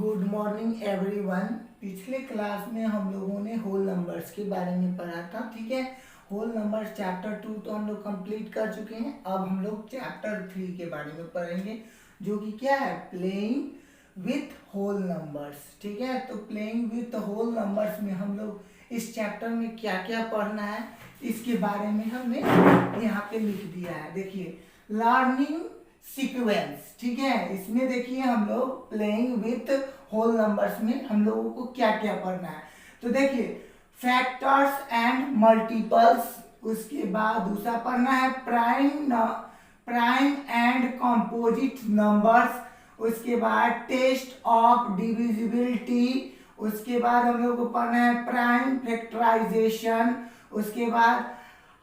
Good morning everyone. पिछले class में हम लोगों ने होल नंबर्स के बारे में पढ़ा था, ठीक है। होल नंबर्स चैप्टर 2 तो हम लोग कंप्लीट कर चुके हैं। अब हम लोग चैप्टर 3 के बारे में पढ़ेंगे, जो कि क्या है, प्लेइंग विथ होल नंबर्स, ठीक है। तो प्लेइंग विथ होल नंबर्स में हम लोग इस चैप्टर में क्या क्या पढ़ना है, इसके बारे में हमने यहाँ पे लिख दिया है। देखिए, लर्निंग सीक्वेंस, ठीक है। इसमें देखिए हम लोग प्लेइंग विथ होल नंबर्स में हम लोगों को क्या क्या पढ़ना है। तो देखिए, फैक्टर्स एंड मल्टीपल्स, उसके बाद दूसरा पढ़ना है प्राइम एंड कंपोजिट नंबर्स, उसके बाद टेस्ट ऑफ डिविजिबिलिटी, उसके बाद हम लोग को पढ़ना है प्राइम फैक्टराइजेशन, उसके बाद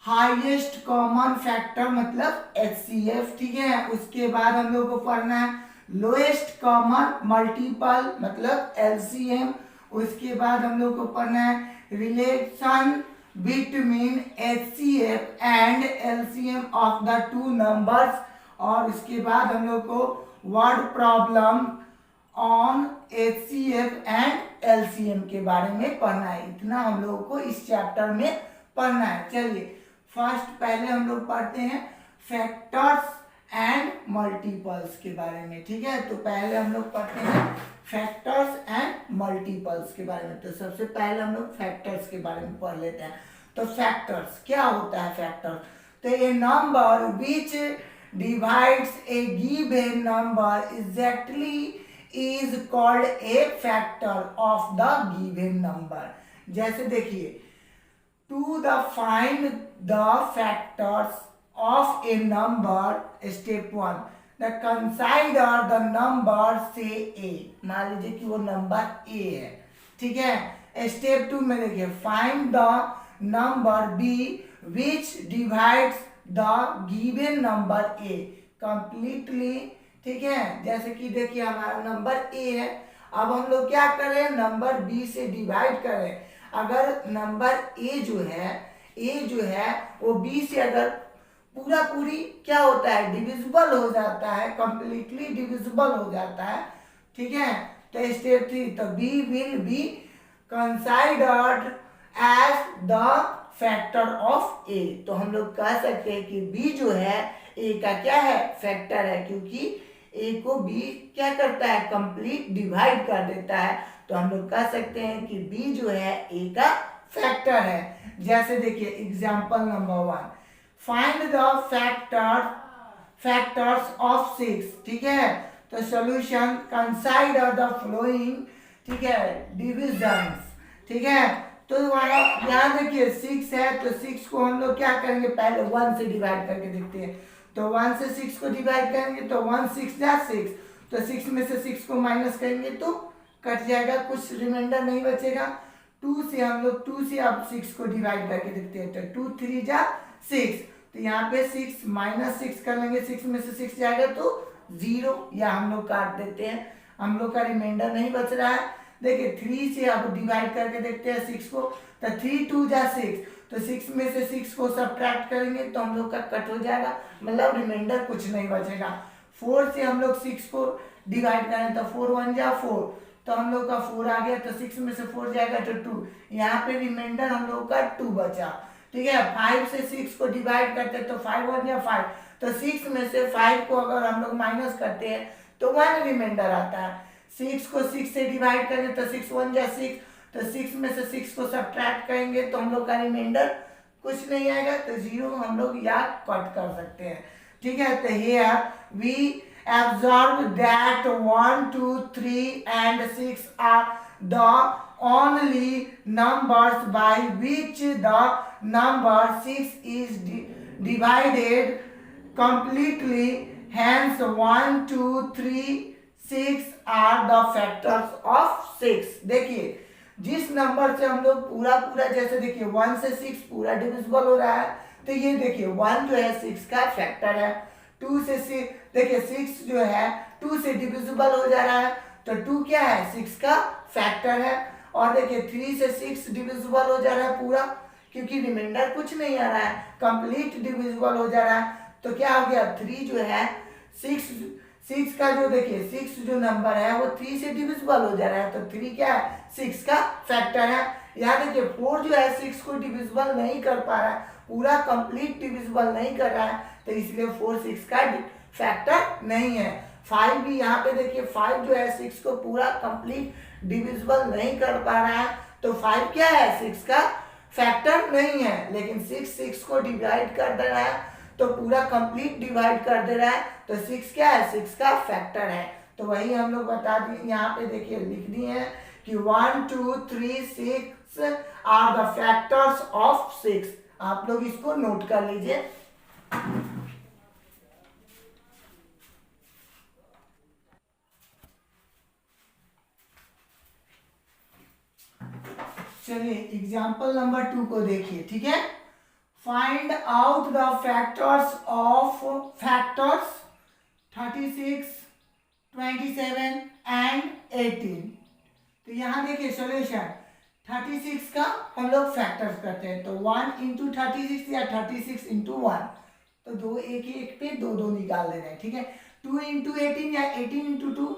हाईएस्ट कॉमन फैक्टर मतलब HCF, ठीक है। उसके बाद हम लोग को पढ़ना है लोएस्ट कॉमन मल्टीपल मतलब LCM, उसके बाद हम लोग को पढ़ना है relation between HCF and LCM of the two numbers, और उसके बाद हम लोग को word problem on HCF and LCM के बारे में पढ़ना है। इतना हम लोगों को इस चैप्टर में पढ़ना है। चलिए, फर्स्ट पहले हम लोग पढ़ते हैं फैक्टर्स एंड मल्टीपल्स के बारे में, ठीक है। तो पहले हम लोग पढ़ते हैं फैक्टर्स एंड मल्टीपल्स के बारे में। तो सबसे पहले हम लोग फैक्टर्स के बारे में पढ़ लेते हैं। तो फैक्टर्स क्या होता है? फैक्टर्स तो a number which divides a given number exactly is called a factor of the given number. जैसे देखिए, to the find the factors of a number, step 1, the consider the number say a, मान लीजिए कि वो number a है, ठीक है। Step 2 में देखिए, find the number b which divides the given number a completely, ठीक है। जैसे कि देखिए हमारा नंबर a है, अब हम लोग क्या करें, नंबर b से डिवाइड करें। अगर नंबर ए जो है वो बी से अगर पूरी क्या होता है, डिविजिबल हो जाता है, कंप्लीटली डिविजिबल हो जाता है, ठीक है। तो स्टेप 3, तो B will be considered as the factor of A. तो हम लोग कह सकते हैं कि बी जो है ए का क्या है, फैक्टर है, क्योंकि ए को बी क्या करता है, कंप्लीट डिवाइड कर देता है। तो हम लोग कह सकते हैं कि बी जो है ए का फैक्टर है। जैसे देखिए example number 1, find the factors of 6, ठीक है। तो सॉल्यूशन, कंसाइडर द फ्लोइंग, ठीक है, डिविजन्स, ठीक है। तो यहाँ देखिए 6 है, तो 6 को हम लोग क्या करेंगे, पहले 1 से डिवाइड करके देखते हैं। तो 1 से 6 को डिवाइड करेंगे तो 1 6 जा 6, तो 6 में से 6 को माइनस करेंगे तो कट जाएगा, कुछ रिमाइंडर नहीं बचेगा। 2 से हम लोग 2 से अब 6 को डिवाइड करके देखते हैं, तो 2 3 जा 6, तो यहाँ पे 6 माइनस 6 कर लेंगे, 6 में से 6 जाएगा तो 0, या हम लोग काट देते हैं, हम लोग का रिमाइंडर नहीं बच रहा है। देखिए 3 से अब डिवाइड करके देखते हैं 6 को, तो 3 2 जा 6, तो 6 में से 6 को सब्ट्रैक्ट करेंगे तो हम लोग का कट हो जाएगा, मतलब रिमाइंडर कुछ नहीं बचेगा। 4 से हम लोग 6 को डिवाइड करें तो 4 1 जा 4, तो हम लोग का 4 आ गया, तो 6 में से 4 जाएगा तो 2, यहाँ पे रिमाइंडर हम लोग का 2 बचा, ठीक है। 5 से 6 को डिवाइड करते तो 5 1 या 5, तो 6 में से 5 को अगर हम लोग माइनस करते हैं तो 1 रिमाइंडर आता है। 6 को 6 से डिवाइड करेंगे तो 6 1 जा 6, तो 6 में से 6 को सब्ट्रैक्ट करेंगे तो हम लोग का रिमाइंडर कुछ नहीं आएगा, तो 0 हम लोग याद कट कर सकते हैं, ठीक है। तो here we observe that 1 2 3 and 6 are the only numbers by which the number 6 is divided completely, hence 1 2 3 6 are the factors of 6। देखिए, जिस नंबर से हम लोग पूरा जैसे देखिए 1 से 6 पूरा डिविजिबल हो रहा है, तो ये देखिए 1 जो है 6 का फैक्टर है। 2 से 6 देखिए 6 जो है 2 से डिविजिबल हो जा रहा है, तो 2 क्या है, 6 का फैक्टर है। और देखिए 3 से 6 डिविजिबल हो जा रहा है पूरा, क्योंकि रिमाइंडर कुछ नहीं आ रहा है, कंप्लीट डिविजिबल हो जा रहा है। तो क्या हो गया, 3 जो है 6 6 का जो देखिए 6 जो नंबर है वो 3 से डिविजिबल हो जा रहा है, तो 3 क्या है 6 का फैक्टर है। यहाँ देखिए 4 जो है 6 को डिविजिबल नहीं कर पा रहा है, पूरा कंप्लीट डिविजिबल नहीं कर रहा है, तो इसलिए 4 6 का फैक्टर नहीं है। 5 भी यहाँ पे देखिए 5 जो है 6 को पूरा कंप्लीट डिविजिबल नहीं कर पा रहा है, तो 5 क्या है 6 का फैक्टर नहीं है। लेकिन 6 6 को डिवाइड कर दे रहा है, तो पूरा कंप्लीट डिवाइड कर दे रहा है, तो 6 क्या है 6 का फैक्टर है। तो वही हम लोग बता दिए, यहाँ पे देखिए लिख दिए हैं कि 1 2 3 6 आर द फैक्टर्स ऑफ 6। आप लोग इसको नोट कर लीजिए। चलिए एग्जाम्पल नंबर 2 को देखिए, ठीक है। Find out the factors of factors 36 27 and 18। तो यहाँ देखिए सॉल्यूशन 36 का हम लोग फैक्टर्स करते हैं, तो 1 इंटू 36 या 36 इंटू 1, तो दो एक पे दो दो निकाल लेना है, ठीक है। 2 इंटू 18 या 18 इंटू 2,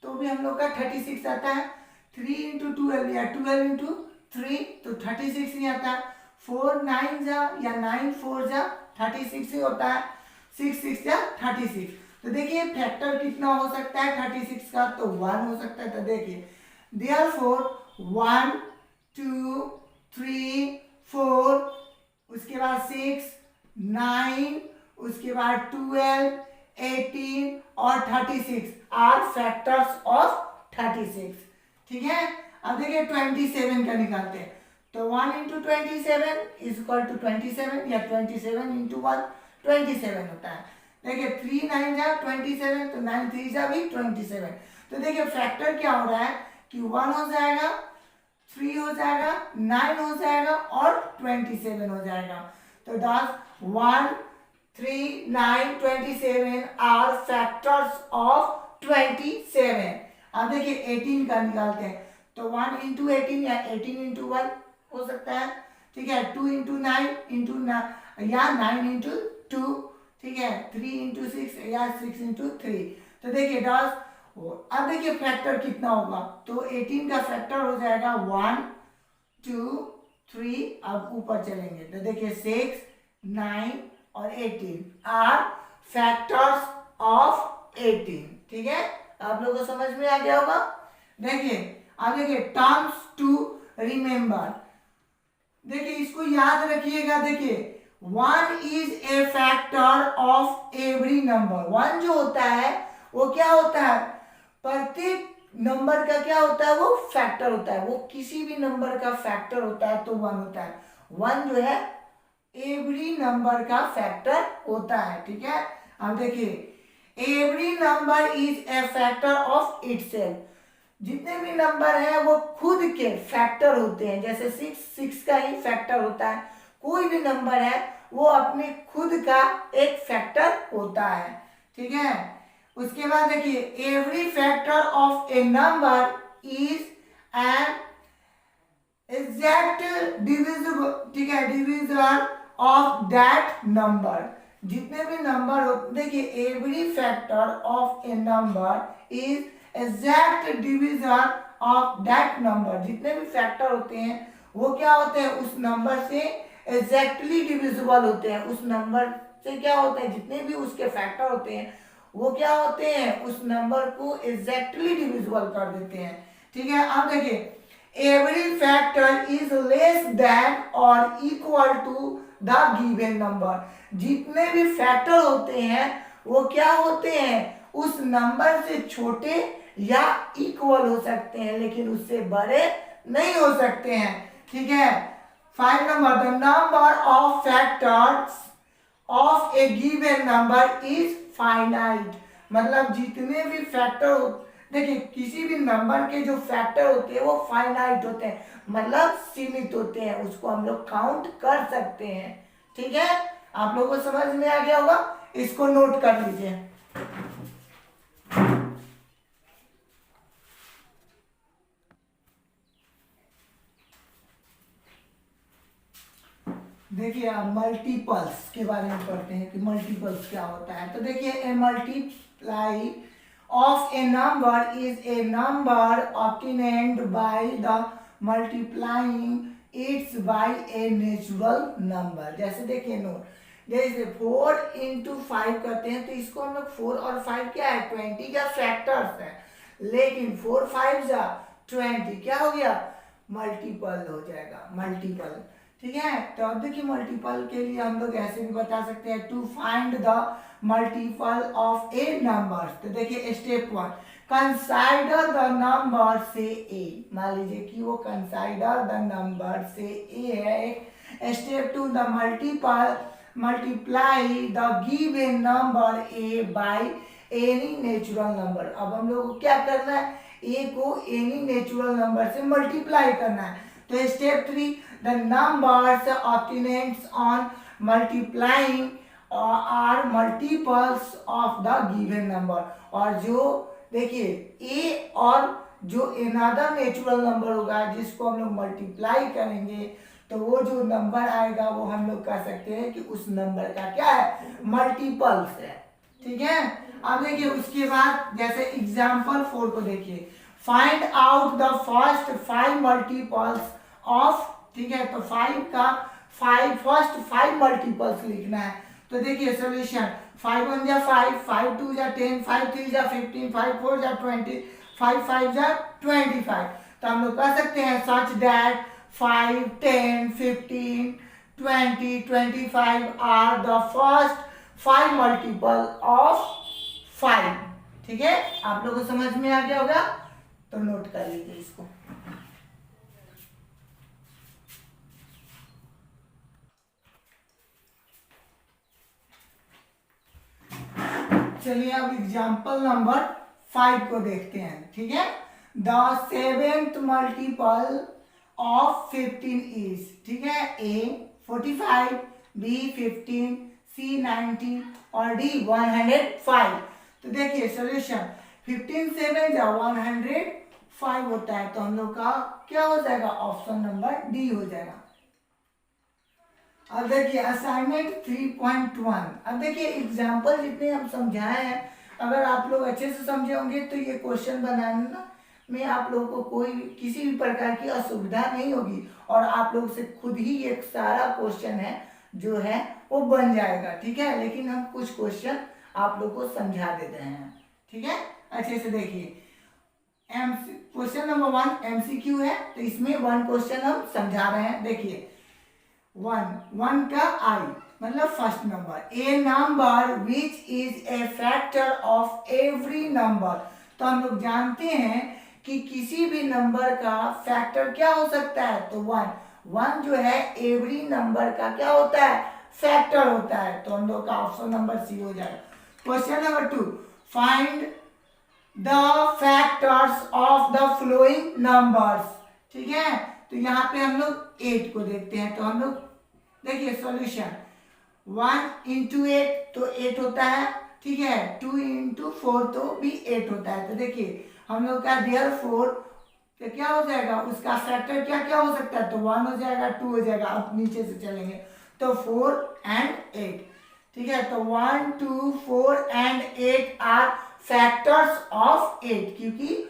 तो भी हम लोग का 36 आता है। 3 इंटू 12 या 12 इंटू 3, तो 36 नहीं आता। 4 9 जा या 9 4 जा 36 ही होता है। 6 6 जा 36। तो देखिए फैक्टर कितना हो सकता है 36 का, तो 1 हो सकता है। तो देखिए देयरफॉर 1 2 3 4, उसके बाद 6 9, उसके बाद 12 18 और 36 आर फैक्टर्स ऑफ 36, ठीक है। अब देखिए 27 का निकालते हैं, तो 1 इंटू 27 इज इक्वल टू 27 या 27 इंटू 1 27 होता है। देखिए 3 9 जा 27, तो 9 3 जा भी 27। तो देखिए फैक्टर क्या हो रहा है कि 1 हो जाएगा, 3 हो जाएगा, 9 हो जाएगा और 27 हो जाएगा। तो दस 1 3 9 27 आर फैक्टर्स ऑफ 27। अब देखिए 18 का निकालते हैं, तो 1 इंटू 18 या 18 इंटू 1 हो सकता है, ठीक है। 2 इंटू 9 इंटू या 9 इंटू 2, ठीक है। 3 इंटू 6 या 6 इंटू 3। तो देखिए 10। अब देखिए फैक्टर कितना होगा, तो 18 का फैक्टर हो जाएगा 1 2 3। अब ऊपर चलेंगे तो देखिए 6 9 और 18 आर फैक्टर्स ऑफ 18, ठीक है। आप लोगों को समझ में आ गया होगा। देखिए अब देखिए टर्म्स टू रिमेंबर, देखिए इसको याद रखिएगा। देखिए 1 is a factor of every number. 1 जो होता है वो क्या होता है, प्रत्येक नंबर का क्या होता है, वो फैक्टर होता है। वो किसी भी नंबर का फैक्टर होता है तो 1 होता है। 1 जो है एवरी नंबर का फैक्टर होता है, ठीक है। अब देखिए every number is a factor of itself. जितने भी नंबर है वो खुद के फैक्टर होते हैं। जैसे 6 का ही फैक्टर होता है। कोई भी नंबर है वो अपने खुद का एक फैक्टर होता है, ठीक है। उसके बाद देखिए every factor of a number is an exact divisible, ठीक है, डिविजन ऑफ दैट नंबर। जितने भी नंबर हो, देखिए every factor of a number is exact division of that number. जितने भी फैक्टर होते हैं वो क्या होते हैं, उस नंबर से एग्जैक्टली डिविजिबल होते हैं। उस नंबर से क्या होते हैं, जितने भी उसके फैक्टर होते हैं वो क्या होते हैं, उस नंबर को एग्जैक्टली डिविजिबल कर देते हैं, ठीक है। अब देखिए every factor is less than और equal to the given number. जितने भी फैक्टर होते हैं वो क्या होते हैं, उस नंबर से छोटे या इक्वल हो सकते हैं, लेकिन उससे बड़े नहीं हो सकते हैं, ठीक है। 5 number, the number of factors of A given number is finite. मतलब जितने भी फैक्टर, देखिए किसी भी नंबर के जो फैक्टर होते हैं वो फाइनाइट होते हैं, मतलब सीमित होते हैं। उसको हम लोग काउंट कर सकते हैं, ठीक है। आप लोगों को समझ में आ गया होगा, इसको नोट कर लीजिए। देखिए आप मल्टीपल्स के बारे में पढ़ते हैं कि मल्टीपल्स क्या होता है। तो देखिए A multiply of a number is a number obtained by the multiplying its by a natural number. जैसे देखिए नोट, जैसे 4 इंटू 5 करते हैं तो इसको हम लोग 4 और 5 क्या है 20 का फैक्टर्स है, लेकिन 4 5 जा 20 क्या हो गया मल्टीपल हो जाएगा, मल्टीपल। ठीक है, तो अब देखिए मल्टीपल के लिए हम लोग ऐसे भी बता सकते हैं to find the multiple of a number. तो देखिए स्टेप 1, कंसाइडर द नंबर से ए। मान लीजिए कि वो कंसाइडर द नंबर से ए है एक। Step 2, the multiply the given number a by any natural number. अब हम लोग को क्या करना है, ए को एनी नेचुरल नंबर से मल्टीप्लाई करना है। तो step 3, the numbers obtained on multiplying are multiples of the given number. और जो देखिए ए और जो अनदर नेचुरल नंबर होगा जिसको हम लोग मल्टीप्लाई करेंगे तो वो जो नंबर आएगा वो हम लोग कह सकते हैं कि उस नंबर का क्या है मल्टीपल्स है। ठीक है, अब देखिए उसके बाद जैसे एग्जांपल 4 को देखिए, find out the first 5 multiples of. ठीक है, तो 5 का फर्स्ट 5 मल्टीपल्स लिखना है। तो देखिए सॉल्यूशन, 5 1 जा 5, 5 2 जा 10, 5 3 जा 15, 5 4 जा 20, 5 5 जा 25। तो हम लोग कह सकते हैं such that 5 10 15 20 25 are the first 5 multiple of 5। ठीक है, आप लोगों को समझ में आ गया होगा, तो नोट कर लीजिए इसको। चलिए अब एग्जाम्पल नंबर 5 को देखते हैं। ठीक है, the 7th multiple of 15 is. ठीक है, ए 45, बी 15, सी 90 और डी 105। तो देखिए सॉल्यूशन, 15 7 जा 105 होता है, तो हम लोग का क्या हो जाएगा ऑप्शन नंबर डी हो जाएगा। अब देखिए असाइनमेंट 3.1। अब देखिए एग्जाम्पल जितने हम समझाए हैं अगर आप लोग अच्छे से समझे होंगे तो ये क्वेश्चन बनाना में आप लोगों को कोई किसी भी प्रकार की असुविधा नहीं होगी और आप लोग से खुद ही एक सारा क्वेश्चन है जो है वो बन जाएगा। ठीक है, लेकिन हम कुछ क्वेश्चन आप लोग को समझा देते हैं। ठीक है, अच्छे से देखिए। क्वेश्चन नंबर 1 MCQ है, तो इसमें 1 क्वेश्चन हम समझा रहे हैं। देखिए 1 का आई मतलब first number, A number which is a factor of every number. तो हम लोग जानते हैं कि किसी भी नंबर का फैक्टर क्या हो सकता है, तो 1 जो है एवरी नंबर का क्या होता है फैक्टर होता है, तो हम लोग का ऑप्शन नंबर सी हो जाएगा। Question number 2, find the factors of the flowing numbers. ठीक है, तो यहाँ पे हम लोग 8 को देखते हैं, तो हम लोग देखिए सॉल्यूशन 1 इंटू 8 तो 8 होता है। ठीक है, 2 इंटू 4 तो भी 8 होता है। तो देखिए हम लोग का देयरफॉर तो क्या हो जाएगा उसका फैक्टर क्या क्या हो सकता है, तो 1 हो जाएगा 2 हो जाएगा। अब नीचे से चलेंगे तो 4 एंड 8। ठीक है, तो 1 2 4 एंड 8 आर फैक्टर्स ऑफ 8, क्योंकि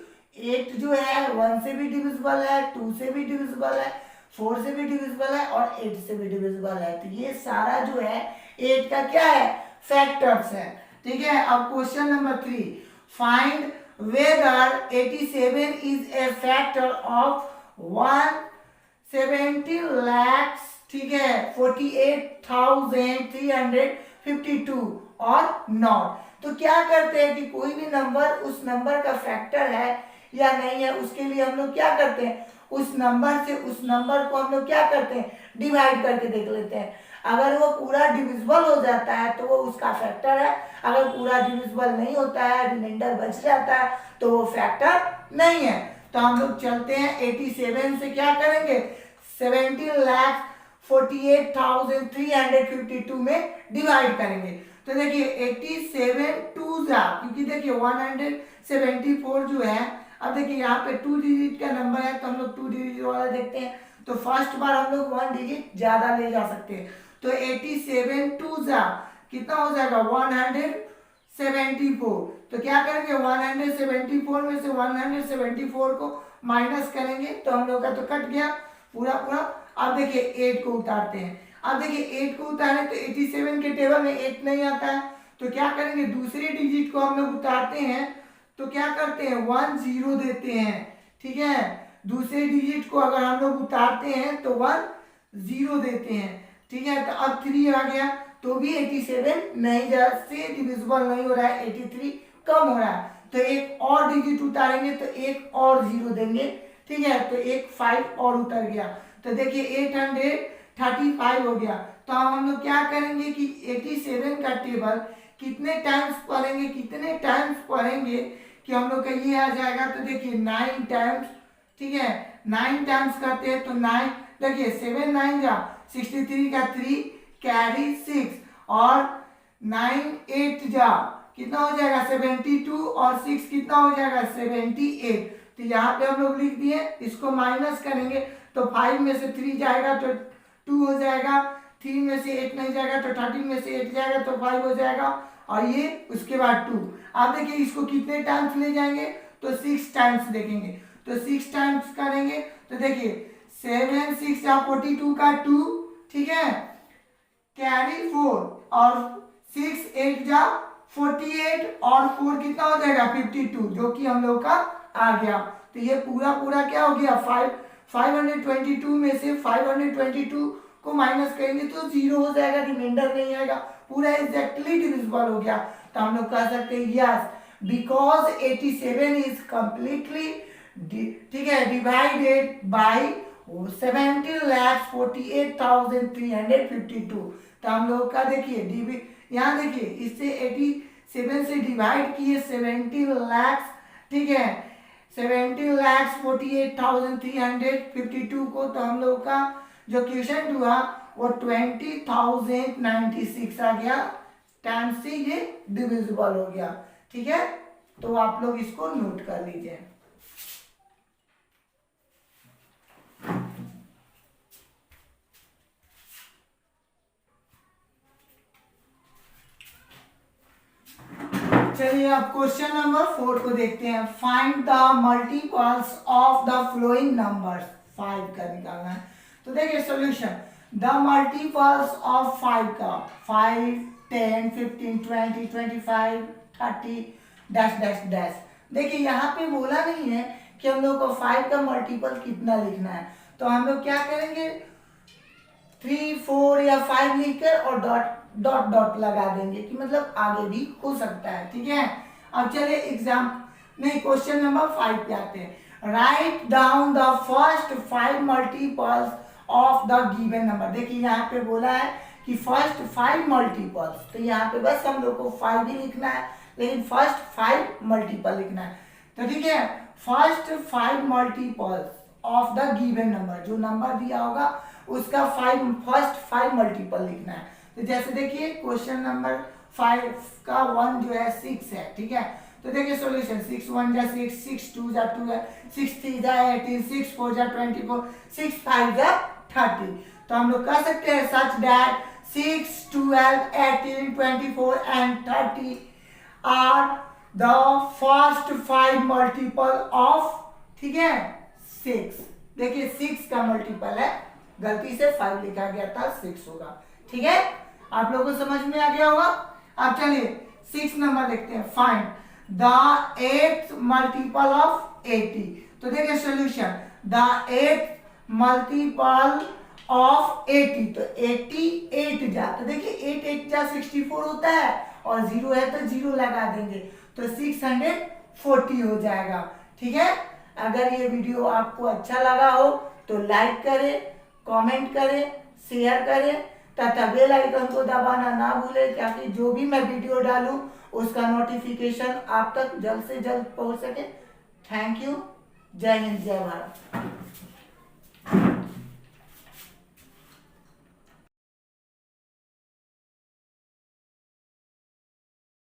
8 जो है 1 से भी डिविजिबल है, 2 से भी डिविजिबल है, 4 से भी डिविजिबल है और 8 से भी डिविजिबल है। तो ये सारा जो है 8 का क्या है फैक्टर्स है। ठीक है, अब question number 3, find weather 87 is a factor of 170 lakhs। ठीक है, 48,352 और नॉट। तो क्या करते हैं कि कोई भी नंबर उस नंबर का फैक्टर है या नहीं है उसके लिए हम लोग क्या करते हैं उस नंबर से उस नंबर को हम लोग क्या करते हैं डिवाइड करके देख लेते हैं। अगर वो पूरा डिविजिबल हो जाता है तो वो उसका फैक्टर है, अगर पूरा डिविजिबल नहीं होता है रिमाइंडर बच जाता है तो वो फैक्टर नहीं है। तो हम लोग चलते हैं 87 से क्या करेंगे 17,48,352 में डिवाइड करेंगे। तो देखिए 87 2 जा, क्योंकि देखिए 174 जो है, अब देखिए यहाँ पे 2 डिजिट का नंबर है तो हम लोग 2 डिजिट वाला देखते हैं। तो फर्स्ट बार हम लोग 1 डिजिट ज्यादा ले जा सकते हैं, तो 87 2 जा कितना हो जाएगा 174। तो क्या करेंगे 174 में से 174 को माइनस करेंगे तो हम लोग का तो कट गया पूरा पूरा। अब देखिए 8 को उतारते हैं। अब देखिए 8 को उतारे तो 87 के टेबल में 8 नहीं आता है, तो क्या करेंगे दूसरे डिजिट को हम लोग उतारते हैं तो क्या करते हैं 1 0 देते हैं। ठीक है, दूसरे डिजिट को अगर हम लोग उतारते हैं तो 1 0 देते हैं। ठीक है, तो अब 3 आ गया तो भी 87 नहीं से डिविजिबल नहीं हो रहा है, 83 कम हो रहा है, तो एक और डिजिट उतारेंगे तो एक और 0 देंगे। ठीक है, तो एक 5 और उतर गया तो देखिए 835 हो गया। तो हम लोग क्या करेंगे कि 87 का टेबल कितने टाइम्स पढ़ेंगे कि हम लोग का ये आ जाएगा। तो देखिए 9 टाइम्स। ठीक है, 9 टाइम्स करते हैं तो 9 देखिए 7 9 जा 63 का 3 कैरी 6 और 9 8 जा कितना हो जाएगा 72 और 6 कितना हो जाएगा 78। तो यहाँ पे हम लोग लिख दिए, इसको माइनस करेंगे तो 5 में से 3 जाएगा तो 2 हो जाएगा, 3 में से 8 नहीं जाएगा तो 13 में से 8 जाएगा तो 5 हो जाएगा और ये उसके बाद 2। आप देखिए इसको कितने टाइम्स ले जाएंगे तो 6 टाइम्स देखेंगे, तो 6 टाइम्स करेंगे तो देखिए 7 6 या 42 का 2। ठीक है, कैरी 4 और 6 8 जा 48 और 4 कितना हो जाएगा 52 जो कि हम लोग का आ गया। तो ये पूरा पूरा क्या हो गया 522 में से 522 को माइनस करेंगे तो 0 हो जाएगा, रिमाइंडर नहीं आएगा, पूरा एग्जैक्टली डिविजिबल हो गया। तो हम लोग कह सकते हैं यस बिकॉज 87 इज कंप्लीटली ठीक है डिवाइडेड बाय 70,48,352। तो हम लोग का देखिए यहाँ देखिए इससे 87 से डिवाइड किए 17 लाख। ठीक है, 17,48,352 को, तो हम लोग का जो क्वेश्चन हुआ वो 20,096 आ गया, टाइम से ये डिविजिबल हो गया। ठीक है, तो आप लोग इसको नोट कर लीजिए। चलिए अब क्वेश्चन नंबर 4 को देखते हैं। Find the multiples of the flowing numbers. 5 का निकालना है। तो देखिए सॉल्यूशन, द मल्टीपल्स ऑफ 5 का 5 10 15 20 25 30 डैश डैश डैश। देखिए यहाँ पे बोला नहीं है कि हम लोग को 5 का मल्टीपल कितना लिखना है, तो हम लोग क्या करेंगे 3 4 या 5 लिखकर और डॉट डॉट डॉट लगा देंगे कि मतलब आगे भी हो सकता है। ठीक है, अब चलिए एग्जाम नहीं क्वेश्चन नंबर 5 पे आते हैं। Write down the first 5 multiples of the given number. देखिए यहाँ पे बोला है कि फर्स्ट 5 मल्टीपल्स, तो यहाँ पे बस हम लोग को 5 ही लिखना है, लेकिन फर्स्ट 5 मल्टीपल लिखना है। तो ठीक है, first 5 multiples of the given number, जो नंबर दिया होगा उसका फर्स्ट 5 मल्टीपल लिखना है। तो जैसे देखिए क्वेश्चन नंबर 5 का 1 जो है 6 है। ठीक है, तो देखिए सॉल्यूशन 6 1 जा 6 6 2 जा 2 है 6 3 जा 18 6 4 जा 24 6 5 जा 30। तो हम लोग कह सकते हैं such that 6 12 18 24 and 30 are the first 5 multiple of, ठीक है 6। देखिए 6 का मल्टीपल है, गलती से 5 लिखा गया था, 6 होगा। ठीक है, आप लोगों को समझ में आ गया होगा। अब चलिए 6 नंबर देखते हैं। Find the 8th multiple of 80। तो देखिए solution, the 8th multiple of 80, तो 88 जा, तो देखिए 8 8 जा 64 होता है और 0 है तो 0 लगा देंगे तो 640 हो जाएगा। ठीक है, अगर ये वीडियो आपको अच्छा लगा हो तो लाइक करें, कमेंट करें, शेयर करें तथा बेल आइकन को दबाना ना भूलें ताकि जो भी मैं वीडियो डालूं उसका नोटिफिकेशन आप तक जल्द से जल्द पहुंच सके। Thank you. जय हिंद, जय भारत।